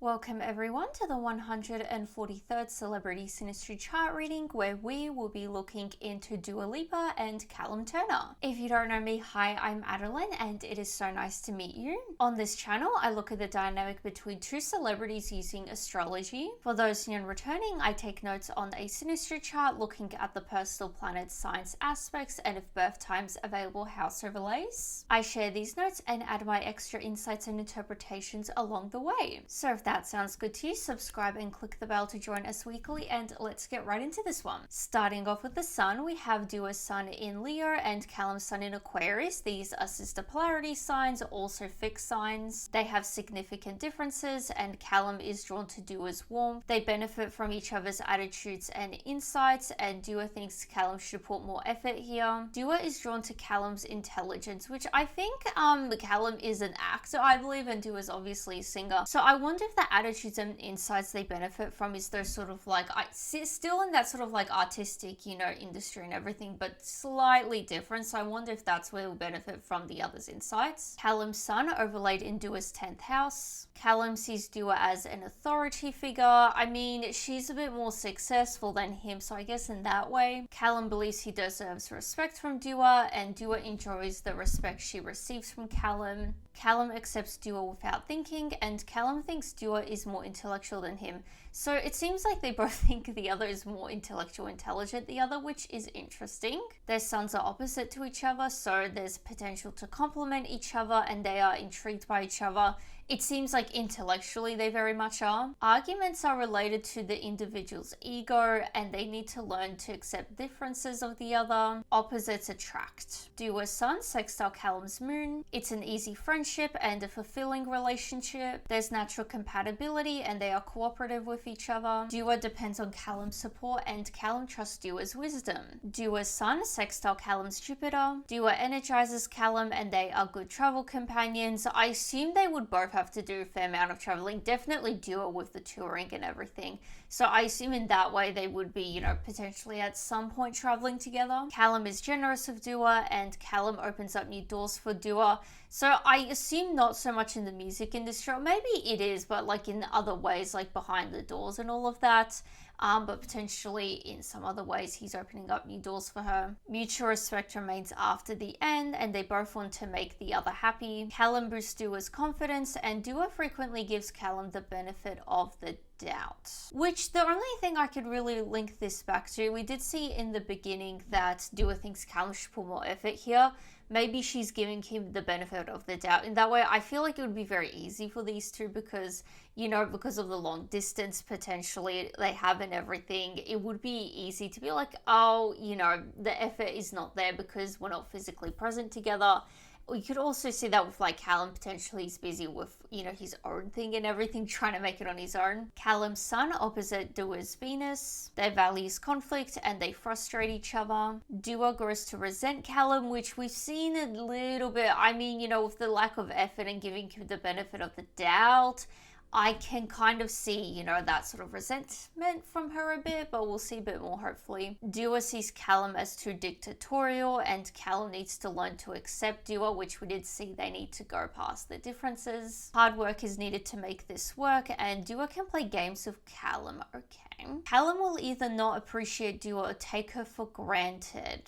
Welcome everyone to the 143rd Celebrity Synastry chart reading, where we will be looking into Dua Lipa and Callum Turner. If you don't know me, hi, I'm Adeline and it is so nice to meet you. On this channel, I look at the dynamic between two celebrities using astrology. For those new and returning, I take notes on a Synastry chart looking at the personal planet signs aspects and if birth times available house overlays. I share these notes and add my extra insights and interpretations along the way. So if that sounds good to you, subscribe and click the bell to join us weekly, and let's get right into this one. Starting off with the sun, we have Dua's sun in Leo and Callum's sun in Aquarius. These are sister polarity signs, also fixed signs. They have significant differences, and Callum is drawn to Dua's warmth. They benefit from each other's attitudes and insights, and Dua thinks Callum should put more effort here. Dua is drawn to Callum's intelligence, which I think Callum is an actor, I believe, and Dua's obviously a singer. So I wonder if the attitudes and insights they benefit from is those sort of like, still in that sort of like artistic, industry and everything, but slightly different. So I wonder if that's where we'll benefit from the other's insights. Callum's sun overlaid in Dua's 10th house. Callum sees Dua as an authority figure. I mean, she's a bit more successful than him, so I guess in that way. Callum believes he deserves respect from Dua, and Dua enjoys the respect she receives from Callum. Callum accepts Dua without thinking, and Callum thinks Dua is more intellectual than him. So it seems like they both think the other is more intelligent the other, which is interesting. Their suns are opposite to each other, so there's potential to complement each other, and they are intrigued by each other. It seems like intellectually they very much are. Arguments are related to the individual's ego, and they need to learn to accept differences of the other. Opposites attract. Dua's sun sextile Callum's moon. It's an easy friendship and a fulfilling relationship. There's natural compatibility and they are cooperative with each other. Dua depends on Callum's support, and Callum trusts Dua's wisdom. Dua's sun sextile Callum's Jupiter. Dua energizes Callum and they are good travel companions. I assume they would both have to do a fair amount of traveling, definitely Dua with the touring and everything. So I assume in that way they would be, potentially at some point traveling together. Callum is generous with Dua, and Callum opens up new doors for Dua. So I assume not so much in the music industry, or maybe it is, but like in other ways, like behind the doors and all of that. But potentially in some other ways he's opening up new doors for her. Mutual respect remains after the end, and they both want to make the other happy. Callum boosts Dua's confidence, and Dua frequently gives Callum the benefit of the doubt. Which, the only thing I could really link this back to, we did see in the beginning that Dua thinks Callum should put more effort here. Maybe she's giving him the benefit of the doubt. In that way, I feel like it would be very easy for these two because, because of the long distance potentially they have and everything, it would be easy to be like, oh, the effort is not there because we're not physically present together. We could also see that with like Callum, potentially he's busy with, his own thing and everything, trying to make it on his own. Callum's sun opposite Dua's Venus. Their values conflict and they frustrate each other. Dua grows to resent Callum, which we've seen a little bit. I mean, with the lack of effort and giving him the benefit of the doubt, I can kind of see, that sort of resentment from her a bit, but we'll see a bit more hopefully. Dua sees Callum as too dictatorial, and Callum needs to learn to accept Dua, which we did see they need to go past the differences. Hard work is needed to make this work, and Dua can play games with Callum, okay. Callum will either not appreciate Dua or take her for granted.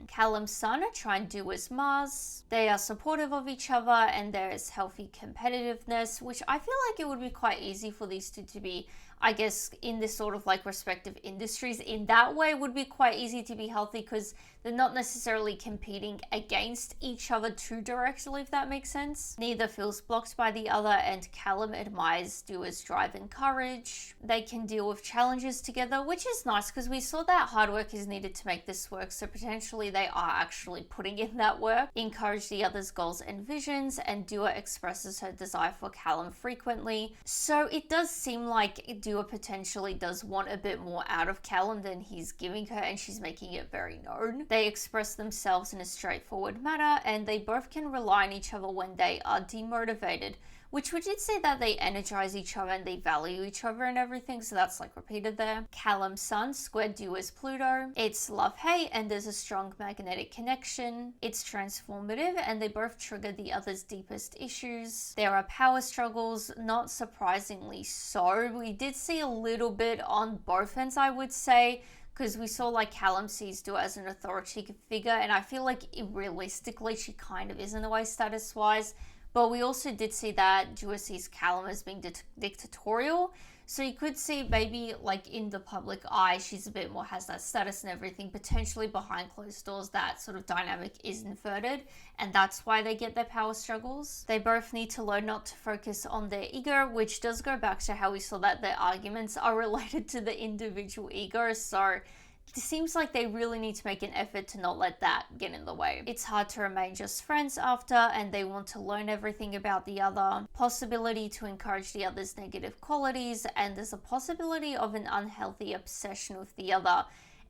Callum's sun, Trine, Dua's Mars. They are supportive of each other, and there is healthy competitiveness, which I feel like it would be quite easy for these two to be, I guess, in this sort of like respective industries. In that way, it would be quite easy to be healthy because they're not necessarily competing against each other too directly, if that makes sense. Neither feels blocked by the other, and Callum admires Dua's drive and courage. They can deal with challenges together, which is nice because we saw that hard work is needed to make this work, so potentially they are actually putting in that work. Encourage the other's goals and visions, and Dua expresses her desire for Callum frequently. So it does seem like Dua potentially does want a bit more out of Callum than he's giving her, and she's making it very known. They express themselves in a straightforward manner, and they both can rely on each other when they are demotivated, which we did say that they energize each other and they value each other and everything, so that's like repeated there. Callum Sun squared Dua's Pluto. It's love-hate and there's a strong magnetic connection. It's transformative and they both trigger the other's deepest issues. There are power struggles, not surprisingly so. We did see a little bit on both ends, I would say, because we saw like Callum sees Dua as an authoritative figure, and I feel like realistically she kind of is in a way status-wise. But we also did see that Dua sees Callum as being dictatorial. So you could see maybe like in the public eye, she's a bit more, has that status and everything. Potentially behind closed doors, that sort of dynamic is inverted. And that's why they get their power struggles. They both need to learn not to focus on their ego, which does go back to how we saw that their arguments are related to the individual ego. So it seems like they really need to make an effort to not let that get in the way. It's hard to remain just friends after, and they want to learn everything about the other. Possibility to encourage the other's negative qualities, and there's a possibility of an unhealthy obsession with the other.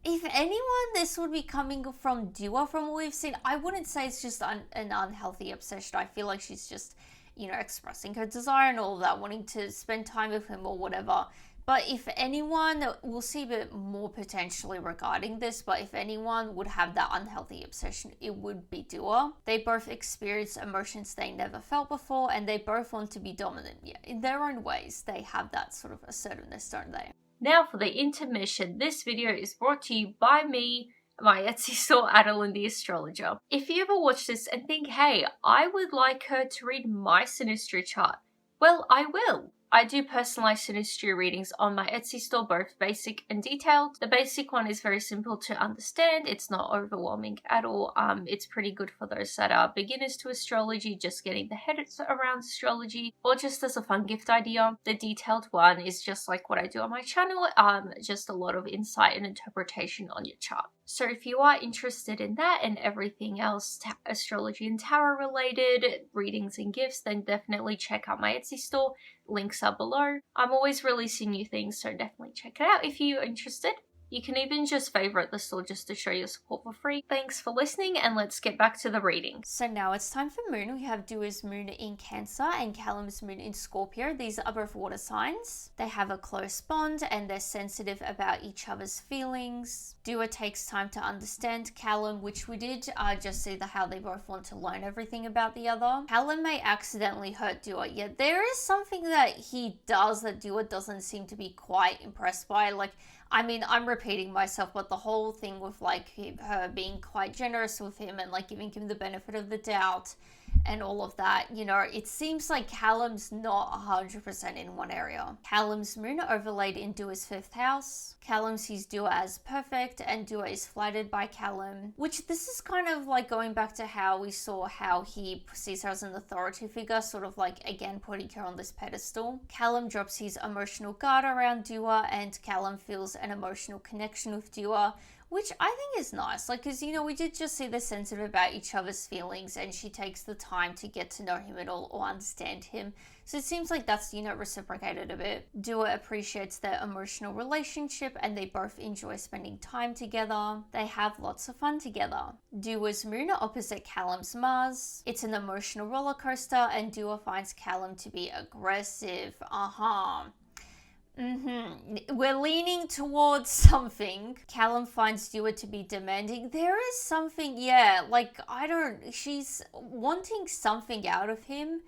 If anyone, this would be coming from Dua from what we've seen. I wouldn't say it's just an unhealthy obsession. I feel like she's just, you know, expressing her desire and all of that, wanting to spend time with him or whatever. But if anyone, we'll see a bit more potentially regarding this, but if anyone would have that unhealthy obsession, it would be Dua. They both experience emotions they never felt before, and they both want to be dominant. Yeah, in their own ways, they have that sort of assertiveness, don't they? Now for the intermission. This video is brought to you by me, my Etsy store, Adeline the Astrologer. If you ever watch this and think, hey, I would like her to read my Synastry chart, well, I will. I do personalized Synastry readings on my Etsy store, both basic and detailed. The basic one is very simple to understand. It's not overwhelming at all. It's pretty good for those that are beginners to astrology, just getting the head around astrology, or just as a fun gift idea. The detailed one is just like what I do on my channel, just a lot of insight and interpretation on your chart. So if you are interested in that and everything else astrology and tarot related, readings and gifts, then definitely check out my Etsy store. Links are below. I'm always releasing new things, so definitely check it out if you're interested. You can even just favorite the store just to show your support for free. Thanks for listening, and let's get back to the reading. So now it's time for moon. We have Dua's moon in Cancer and Callum's moon in Scorpio. These are both water signs. They have a close bond and they're sensitive about each other's feelings. Dua takes time to understand Callum, which we did just see how they both want to learn everything about the other. Callum may accidentally hurt Dua, yet there is something that he does that Dua doesn't seem to be quite impressed by. Like, I mean, I'm repeating myself, but the whole thing with like her being quite generous with him and like giving him the benefit of the doubt and all of that, you know, it seems like Callum's not 100% in one area. Callum's moon overlaid in Dua's 5th house. Callum sees Dua as perfect and Dua is flattered by Callum, which this is kind of like going back to how we saw how he sees her as an authority figure, sort of like again putting her on this pedestal. Callum drops his emotional guard around Dua and Callum feels an emotional connection with Dua, which I think is nice, like, because, you know, we did just see they're sensitive about each other's feelings and she takes the time to get to know him at all or understand him. So it seems like that's, you know, reciprocated a bit. Dua appreciates their emotional relationship and they both enjoy spending time together. They have lots of fun together. Dua's moon opposite Callum's Mars. It's an emotional roller coaster and Dua finds Callum to be aggressive. We're leaning towards something. Callum finds Dua to be demanding. There is something, yeah, like, she's wanting something out of him,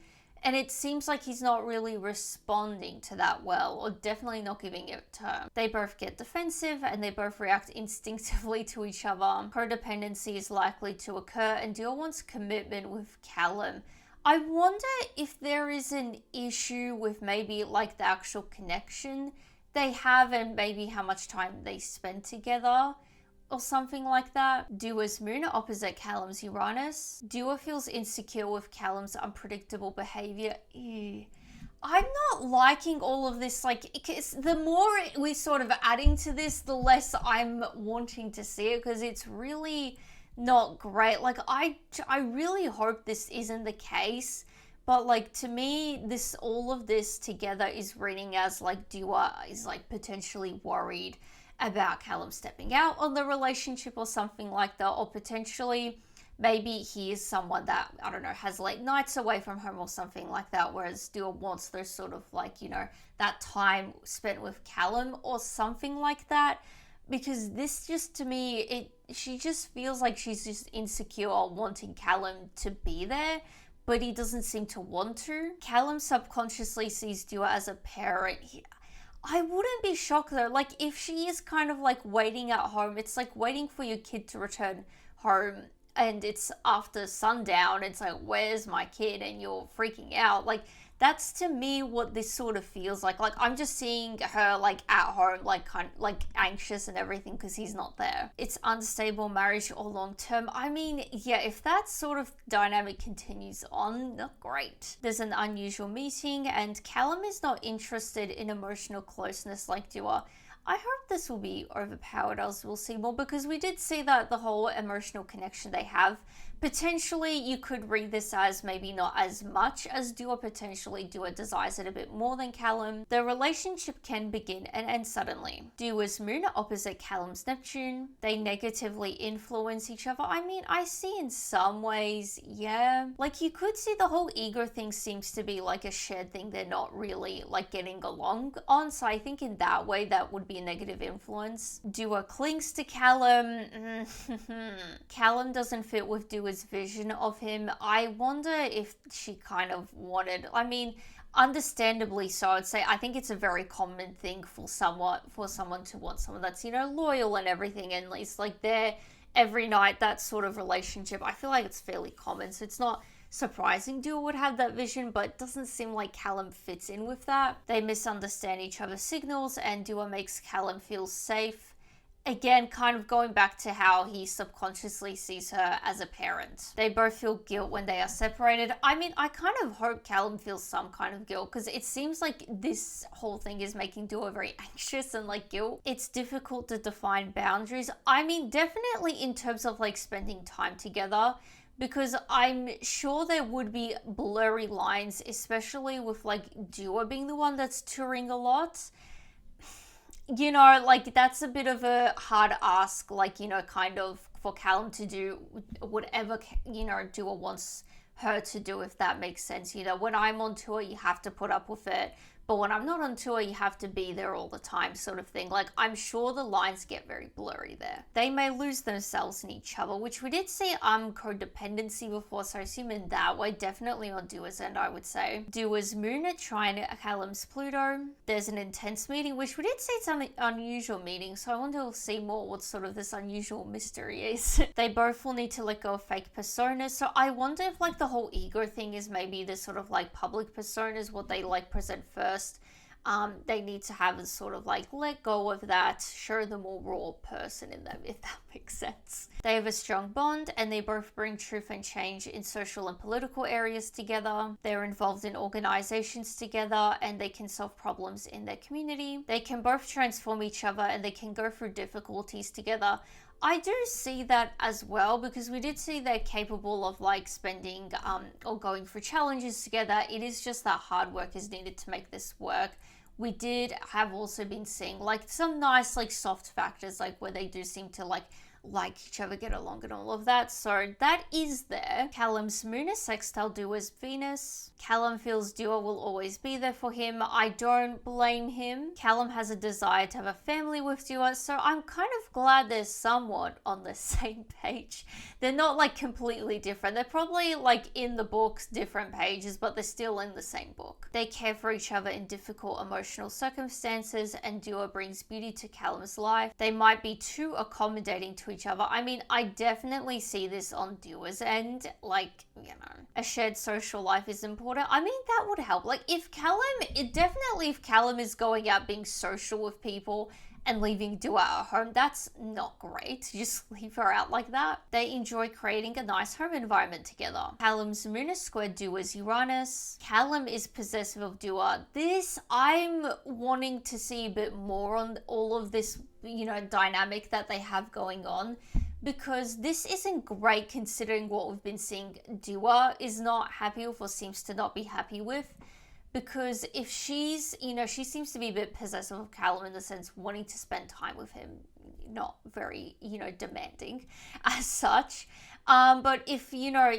and it seems like he's not really responding to that well, or definitely not giving it to her. They both get defensive, and they both react instinctively to each other. Codependency is likely to occur, and Dua wants commitment with Callum. I wonder if there is an issue with maybe like the actual connection they have and maybe how much time they spend together or something like that. Dua's moon opposite Callum's Uranus. Dua feels insecure with Callum's unpredictable behavior. Ew. I'm not liking all of this, like, because the more we're sort of adding to this, the less I'm wanting to see it, because it's really not great. Like, I really hope this isn't the case, but like, to me, all of this together is reading as like Dua is like potentially worried about Callum stepping out on the relationship or something like that, or potentially maybe he is someone that, I don't know, has late nights away from home or something like that, whereas Dua wants those sort of like, that time spent with Callum or something like that. Because this just, to me, she just feels like she's just insecure wanting Callum to be there, but he doesn't seem to want to. Callum subconsciously sees Dua as a parent. I wouldn't be shocked though, like if she is kind of like waiting at home, it's like waiting for your kid to return home and it's after sundown, it's like, where's my kid? And you're freaking out. Like, that's to me what this sort of feels like. Like, I'm just seeing her like at home, like kind of like anxious and everything because he's not there. It's unstable marriage or long term. I mean, yeah, if that sort of dynamic continues on, great. There's an unusual meeting and Callum is not interested in emotional closeness like Dua. I hope this will be overpowered as we'll see more, because we did see that the whole emotional connection they have. Potentially, you could read this as maybe not as much as Dua, potentially Dua desires it a bit more than Callum. The relationship can begin and end suddenly. Dua's moon opposite Callum's Neptune. They negatively influence each other. I mean, I see in some ways, yeah. Like, you could see the whole ego thing seems to be like a shared thing they're not really like getting along on, so I think in that way that would be a negative influence. Dua clings to Callum. Callum doesn't fit with Dua's vision of him. I wonder if she kind of wanted, I mean, understandably so, I'd say. I think it's a very common thing for someone to want someone that's, loyal and everything, and it's like there every night, that sort of relationship. I feel like it's fairly common, so it's not surprising Dua would have that vision, but it doesn't seem like Callum fits in with that. They misunderstand each other's signals, and Dua makes Callum feel safe. Again, kind of going back to how he subconsciously sees her as a parent. They both feel guilt when they are separated. I mean, I kind of hope Callum feels some kind of guilt, because it seems like this whole thing is making Dua very anxious and like guilt. It's difficult to define boundaries. I mean, definitely in terms of like spending time together, because I'm sure there would be blurry lines, especially with like Dua being the one that's touring a lot. Like that's a bit of a hard ask, like, kind of for Callum to do whatever, Dua wants her to do, if that makes sense. When I'm on tour, you have to put up with it. But when I'm not on tour, you have to be there all the time, sort of thing. Like, I'm sure the lines get very blurry there. They may lose themselves in each other, which we did see codependency before, so I assume in that way, definitely on Dua's end, I would say. Dua's moon at Trine at Callum's Pluto. There's an intense meeting, which we did see some unusual meetings, so I wonder if we'll see more what sort of this unusual mystery is. They both will need to let go of fake personas, so I wonder if, like, the whole ego thing is maybe the sort of, like, public personas, what they, like, present first. They need to have a sort of like let go of that, show the more raw person in them, if that makes sense. They have a strong bond and they both bring truth and change in social and political areas together. They're involved in organizations together and they can solve problems in their community. They can both transform each other and they can go through difficulties together. I do see that as well, because we did see they're capable of like spending or going through challenges together. It is just that hard work is needed to make this work. We did have also been seeing like some nice like soft factors, like where they do seem to like each other, get along and all of that. So that is there. Callum's moon is sextile Dua's Venus. Callum feels Dua will always be there for him. I don't blame him. Callum has a desire to have a family with Dua, so I'm kind of glad they're somewhat on the same page. They're not like completely different. They're probably like in the books different pages, but they're still in the same book. They care for each other in difficult emotional circumstances, and Dua brings beauty to Callum's life. They might be too accommodating to each other. I mean, I definitely see this on Dua's end, like, a shared social life is important. I mean, that would help. Like, if Callum is going out being social with people and leaving Dua at home, that's not great. Just leave her out like that. They enjoy creating a nice home environment together. Callum's moon is squared Dua's Uranus. Callum is possessive of Dua. This, I'm wanting to see a bit more on all of this, dynamic that they have going on, because this isn't great considering what we've been seeing Dua is not happy with or seems to not be happy with. Because if she's, she seems to be a bit possessive of Callum in the sense wanting to spend time with him, not very, demanding as such. But if,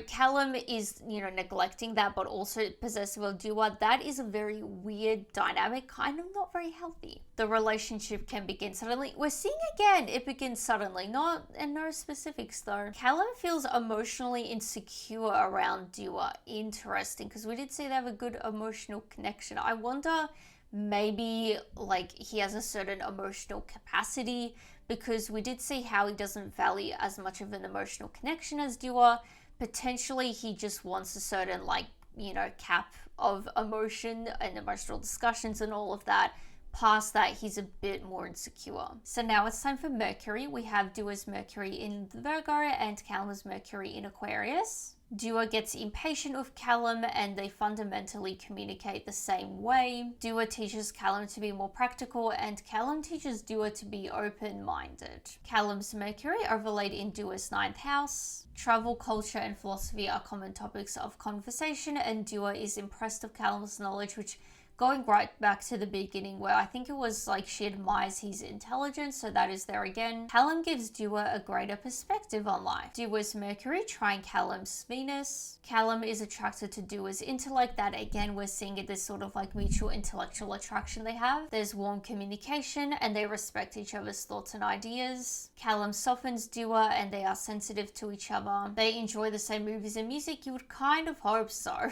Callum is, neglecting that, but also possessive of Dua, that is a very weird dynamic, kind of not very healthy. The relationship can begin suddenly. We're seeing again, it begins suddenly, and no specifics though. Callum feels emotionally insecure around Dua. Interesting, because we did see they have a good emotional connection. I wonder, maybe like he has a certain emotional capacity, because we did see how he doesn't value as much of an emotional connection as Dua. Potentially he just wants a certain cap of emotion and emotional discussions and all of that. Past that, he's a bit more insecure. So now it's time for Mercury. We have Dua's Mercury in Virgo and Callum's Mercury in Aquarius. Dua gets impatient with Callum and they fundamentally communicate the same way. Dua teaches Callum to be more practical and Callum teaches Dua to be open-minded. Callum's Mercury overlaid in Dua's 9th house. Travel, culture and philosophy are common topics of conversation, and Dua is impressed with Callum's knowledge, which, going right back to the beginning, where I think it was like she admires his intelligence, so that is there again. Callum gives Dua a greater perspective on life. Dua's Mercury trine Callum's Venus. Callum is attracted to Dua's intellect. That again, we're seeing it, this sort of like mutual intellectual attraction they have. There's warm communication and they respect each other's thoughts and ideas. Callum softens Dua and they are sensitive to each other. They enjoy the same movies and music. You would kind of hope so.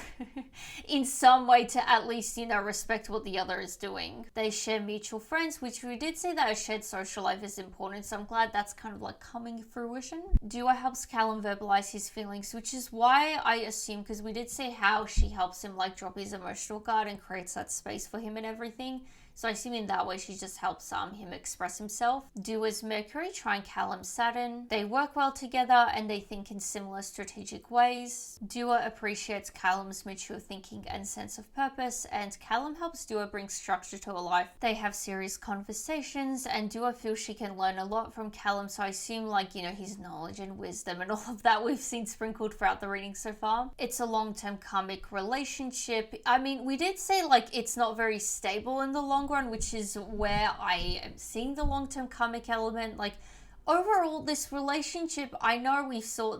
In some way, to at least, respect what the other is doing. They share mutual friends, which we did see that a shared social life is important, so I'm glad that's kind of like coming fruition. Dua helps Callum verbalize his feelings, which is why I assume, because we did see how she helps him like drop his emotional guard and creates that space for him and everything. So I assume in that way she just helps him express himself. Dua's Mercury trine Callum's Saturn. They work well together and they think in similar strategic ways. Dua appreciates Callum's mature thinking and sense of purpose, and Callum helps Dua bring structure to her life. They have serious conversations and Dua feels she can learn a lot from Callum, so I assume his knowledge and wisdom and all of that we've seen sprinkled throughout the reading so far. It's a long-term karmic relationship. I mean, we did say it's not very stable in the long run, which is where I am seeing the long-term karmic element. Overall, this relationship, I know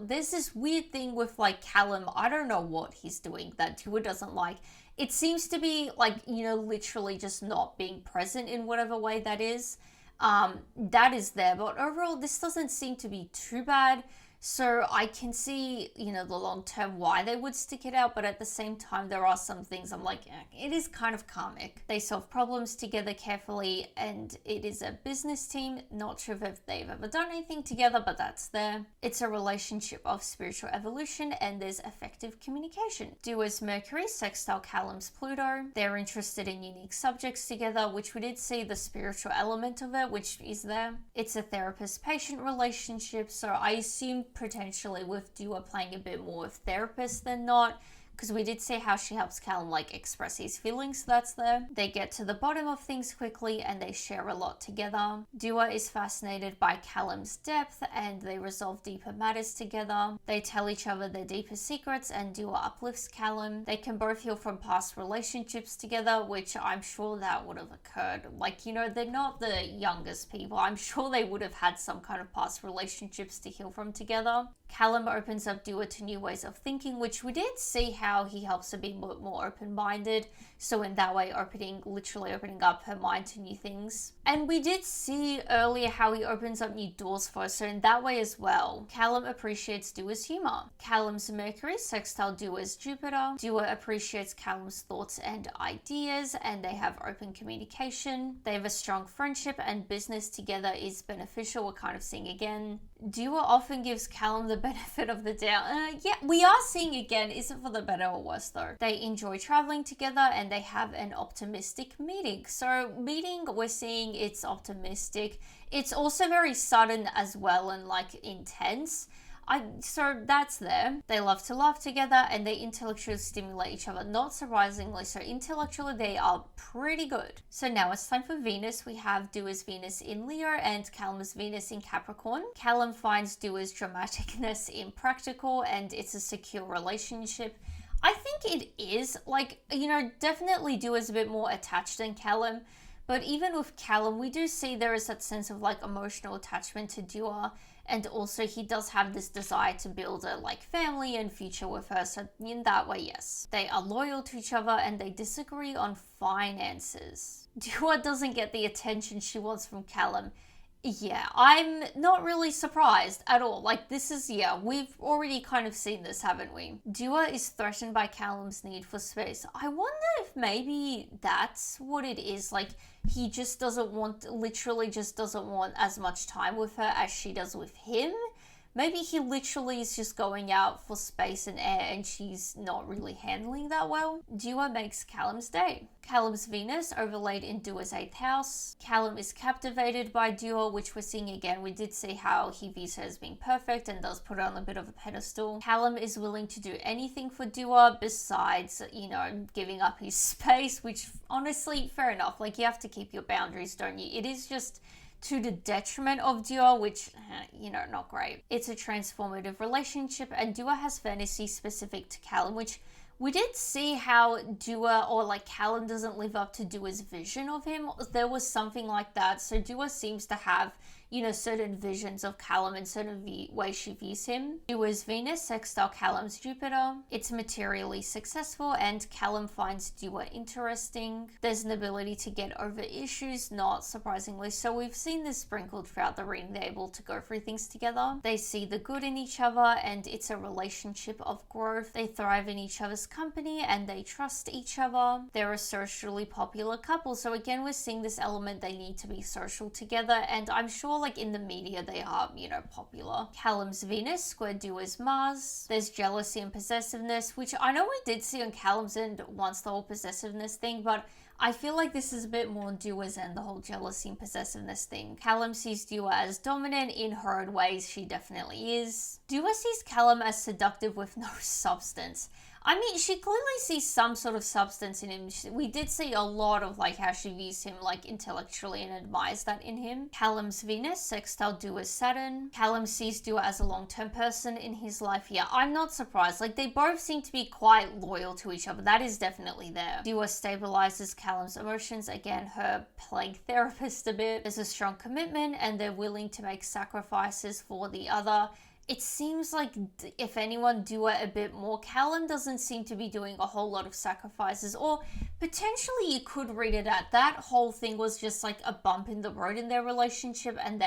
there's this weird thing with Callum. I don't know what he's doing that Dua doesn't like. It seems to be literally just not being present in whatever way that is. That is there, but overall this doesn't seem to be too bad. So I can see, the long term why they would stick it out, but at the same time, there are some things I'm like, it is kind of karmic. They solve problems together carefully, and it is a business team. Not sure if they've ever done anything together, but that's there. It's a relationship of spiritual evolution, and there's effective communication. Dua's Mercury sextile Callum's Pluto. They're interested in unique subjects together, which we did see the spiritual element of it, which is there. It's a therapist-patient relationship, so I assume potentially with Dua playing a bit more with therapist than not, because we did see how she helps Callum express his feelings, so that's there. They get to the bottom of things quickly and they share a lot together. Dua is fascinated by Callum's depth and they resolve deeper matters together. They tell each other their deepest secrets and Dua uplifts Callum. They can both heal from past relationships together, which I'm sure that would have occurred. They're not the youngest people. I'm sure they would have had some kind of past relationships to heal from together. Callum opens up Dua to new ways of thinking, which we did see how he helps her be more open-minded. So in that way, literally opening up her mind to new things. And we did see earlier how he opens up new doors for her. So in that way as well, Callum appreciates Dua's humor. Callum's Mercury sextile Dua's Jupiter. Dua appreciates Callum's thoughts and ideas, and they have open communication. They have a strong friendship, and business together is beneficial. We're kind of seeing again. Dua often gives Callum the benefit of the doubt. Yeah, we are seeing again, isn't for the better or worse though. They enjoy traveling together and they have an optimistic meeting. So we're seeing it's optimistic. It's also very sudden as well and intense. So that's there. They love to laugh together and they intellectually stimulate each other. Not surprisingly, so intellectually they are pretty good. So now it's time for Venus. We have Dua's Venus in Leo and Callum's Venus in Capricorn. Callum finds Dua's dramaticness impractical and it's a secure relationship. I think it is definitely Dua's a bit more attached than Callum, But even with Callum, we do see there is that sense of like emotional attachment to Dua, and also he does have this desire to build a like family and future with her. So in that way, yes, they are loyal to each other and they disagree on finances. Dua doesn't get the attention she wants from Callum. Yeah, I'm not really surprised at all. Like, this is, yeah, we've already kind of seen this, haven't we? Dua is threatened by Callum's need for space. I wonder if maybe that's what it is. Like, he just doesn't want, literally just doesn't want as much time with her as she does with him. Maybe he literally is just going out for space and air and she's not really handling that well. Dua makes Callum's day. Callum's Venus overlaid in Dua's 8th house. Callum is captivated by Dua, which we're seeing again. We did see how he views her as being perfect and does put her on a bit of a pedestal. Callum is willing to do anything for Dua besides, you know, giving up his space, which honestly, fair enough. Like, you have to keep your boundaries, don't you? It is just to the detriment of Dua, which, you know, not great. It's a transformative relationship, and Dua has fantasy specific to Callum, which we did see how Dua, or like Callum, doesn't live up to Dua's vision of him. There was something like that. So Dua seems to have, you know, certain visions of Callum and certain ways she views him. Dua's Venus sextile Callum's Jupiter. It's materially successful and Callum finds Dua interesting. There's an ability to get over issues, not surprisingly. So we've seen this sprinkled throughout the reading. They're able to go through things together. They see the good in each other and it's a relationship of growth. They thrive in each other's company and they trust each other. They're a socially popular couple. So again, we're seeing this element, they need to be social together, and I'm sure like in the media they are, you know, popular. Callum's Venus square Dua's Mars. There's jealousy and possessiveness, which I know we did see on Callum's end once, the whole possessiveness thing, but I feel like this is a bit more on Dua's end, the whole jealousy and possessiveness thing. Callum sees Dua as dominant in her own ways, she definitely is. Dua sees Callum as seductive with no substance. I mean, she clearly sees some sort of substance in him. We did see a lot of like how she views him like intellectually and admires that in him. Callum's Venus sextile Dua's Saturn. Callum sees Dua as a long-term person in his life. Yeah, I'm not surprised. Like, they both seem to be quite loyal to each other. That is definitely there. Dua stabilizes Callum's emotions. Again, her playing therapist a bit. There's a strong commitment and they're willing to make sacrifices for the other. It seems like, if anyone, Dua a bit more. Callum doesn't seem to be doing a whole lot of sacrifices, or potentially you could read it at that whole thing was just like a bump in the road in their relationship, and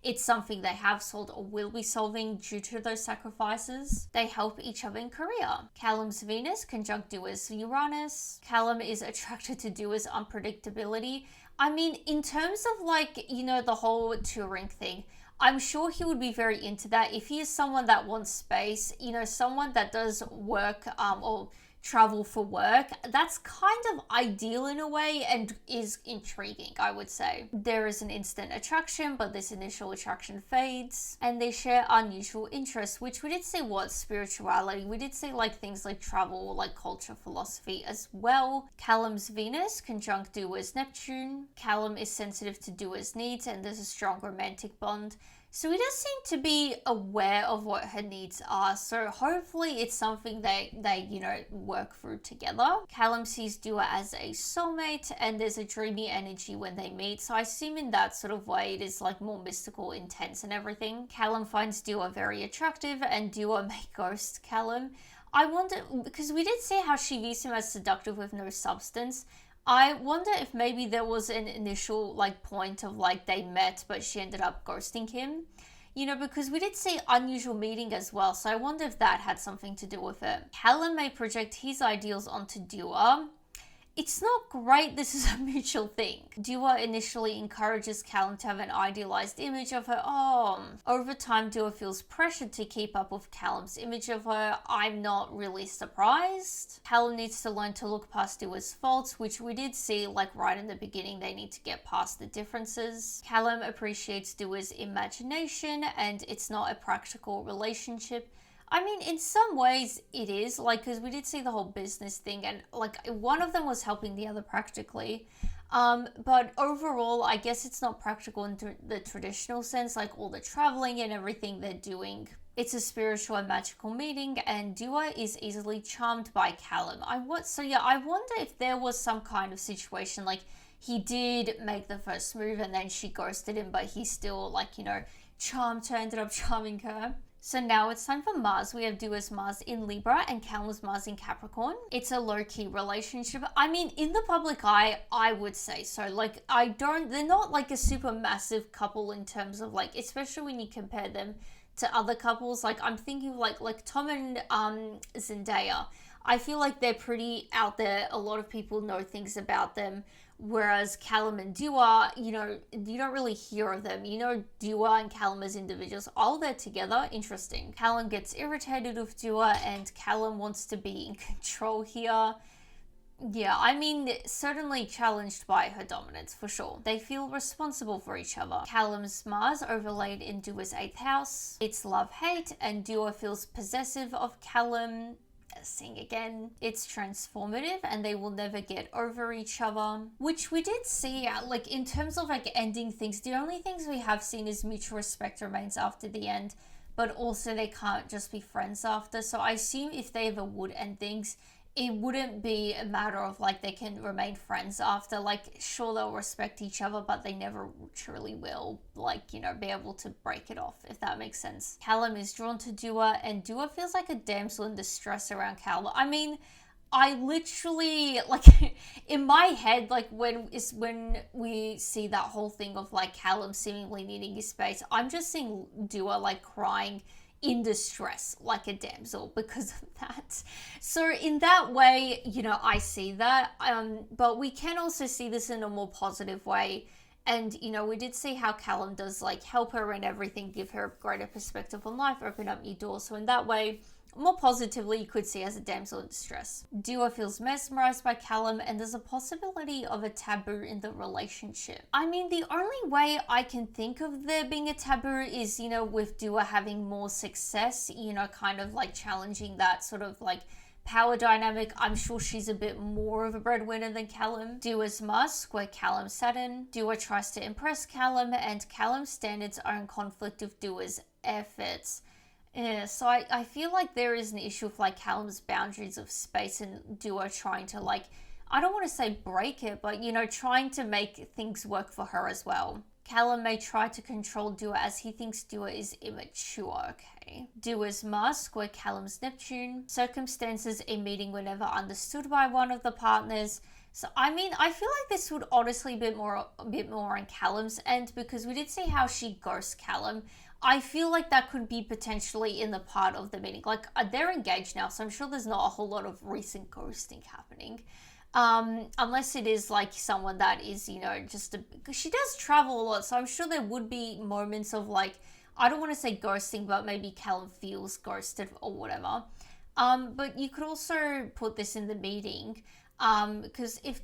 it's something they have solved or will be solving due to those sacrifices. They help each other in career. Callum's Venus conjunct Dua's Uranus. Callum is attracted to Dua's unpredictability. I mean, in terms of like, you know, the whole touring thing, I'm sure he would be very into that. If he is someone that wants space, you know, someone that does work or travel for work, that's kind of ideal in a way and is intriguing, I would say. There is an instant attraction, but this initial attraction fades, and they share unusual interests, which we did see what spirituality, we did see like things like travel, like culture, philosophy as well. Callum's Venus conjunct Dua's Neptune. Callum is sensitive to Dua's needs and there's a strong romantic bond. So he does seem to be aware of what her needs are. So hopefully it's something they you know, work through together. Callum sees Dua as a soulmate and there's a dreamy energy when they meet. So I assume in that sort of way it is like more mystical, intense and everything. Callum finds Dua very attractive and Dua may ghost Callum. I wonder, because we did see how she views him as seductive with no substance. I wonder if maybe there was an initial like point of like they met but she ended up ghosting him, you know, because we did see unusual meeting as well, so I wonder if that had something to do with it. Callum may project his ideals onto Dua. It's not great, this is a mutual thing. Dua initially encourages Callum to have an idealized image of her. Over time, Dua feels pressured to keep up with Callum's image of her. I'm not really surprised. Callum needs to learn to look past Dua's faults, which we did see like right in the beginning, they need to get past the differences. Callum appreciates Dua's imagination and it's not a practical relationship. I mean, in some ways it is, like, because we did see the whole business thing and like one of them was helping the other practically. But overall, I guess it's not practical in the traditional sense, like all the traveling and everything they're doing. It's a spiritual and magical meeting and Dua is easily charmed by Callum. I wonder if there was some kind of situation like he did make the first move and then she ghosted him, but he still, like, charmed her, ended up charming her. So now it's time for Mars. We have Dua's Mars in Libra and Callum's Mars in Capricorn. It's a low-key relationship. I mean, in the public eye, I would say so. Like, they're not like a super massive couple in terms of like, especially when you compare them to other couples. Like, I'm thinking of like Tom and Zendaya. I feel like they're pretty out there. A lot of people know things about them. Whereas Callum and Dua, you don't really hear of them. Dua and Callum as individuals. All they're together, interesting. Callum gets irritated with Dua and Callum wants to be in control here. Yeah, I mean, certainly challenged by her dominance, for sure. They feel responsible for each other. Callum's Mars overlaid in Dua's 8th house. It's love-hate, and Dua feels possessive of Callum. Sing again. It's transformative and they will never get over each other, which we did see like in terms of like ending things. The only things we have seen is mutual respect remains after the end, but also they can't just be friends after. So I assume if they ever would end things, it wouldn't be a matter of like they can remain friends after. Like, sure, they'll respect each other, but they never truly will, like, be able to break it off, if that makes sense. Callum is drawn to Dua, and Dua feels like a damsel in distress around Callum. I mean, I literally, like, in my head, like, when we see that whole thing of, like, Callum seemingly needing his space, I'm just seeing Dua, like, crying in distress like a damsel because of that. So in that way, I see that, but we can also see this in a more positive way. And we did see how Callum does like help her and everything, give her a greater perspective on life, open up new doors. So in that way, more positively, you could see as a damsel in distress. Dua feels mesmerized by Callum, and there's a possibility of a taboo in the relationship. I mean, the only way I can think of there being a taboo is, with Dua having more success, kind of like challenging that sort of like power dynamic. I'm sure she's a bit more of a breadwinner than Callum. Dua's Mars square Callum Saturn. Dua tries to impress Callum, and Callum stands its own conflict with Dua's efforts. Yeah, so I feel like there is an issue with like Callum's boundaries of space and Dua trying to like, I don't want to say break it, but trying to make things work for her as well. Callum may try to control Dua as he thinks Dua is immature, okay. Dua's Mars square Callum's Neptune. Circumstances in meeting were never understood by one of the partners. So, I mean, I feel like this would honestly be a bit more on Callum's end, because we did see how she ghosts Callum. I feel like that could be potentially in the part of the meeting. Like, they're engaged now, so I'm sure there's not a whole lot of recent ghosting happening. Unless it is like someone that is, she does travel a lot, so I'm sure there would be moments of like, I don't want to say ghosting, but maybe Callum feels ghosted or whatever. But you could also put this in the meeting, because if,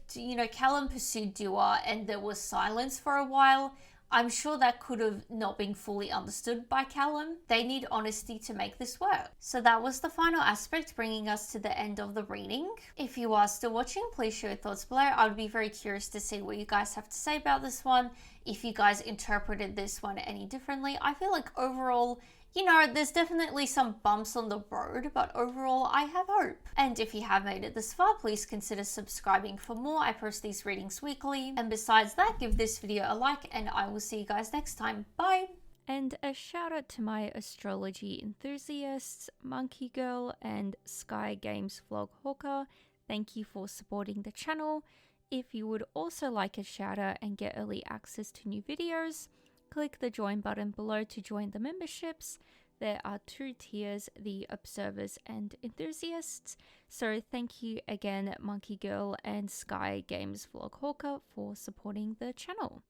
Callum pursued Dua and there was silence for a while, I'm sure that could have not been fully understood by Callum. They need honesty to make this work. So that was the final aspect, bringing us to the end of the reading. If you are still watching, please share your thoughts below. I would be very curious to see what you guys have to say about this one. If you guys interpreted this one any differently. I feel like overall, there's definitely some bumps on the road, but overall, I have hope. And if you have made it this far, please consider subscribing for more. I post these readings weekly. And besides that, give this video a like, and I will see you guys next time. Bye! And a shout out to my astrology enthusiasts, Monkey Girl and Sky Games Vlog Hawker. Thank you for supporting the channel. If you would also like a shout out and get early access to new videos, click the join button below to join the memberships. There are 2 tiers, the observers and enthusiasts. So thank you again, Monkey Girl and Sky Games Vlog Hawker, for supporting the channel.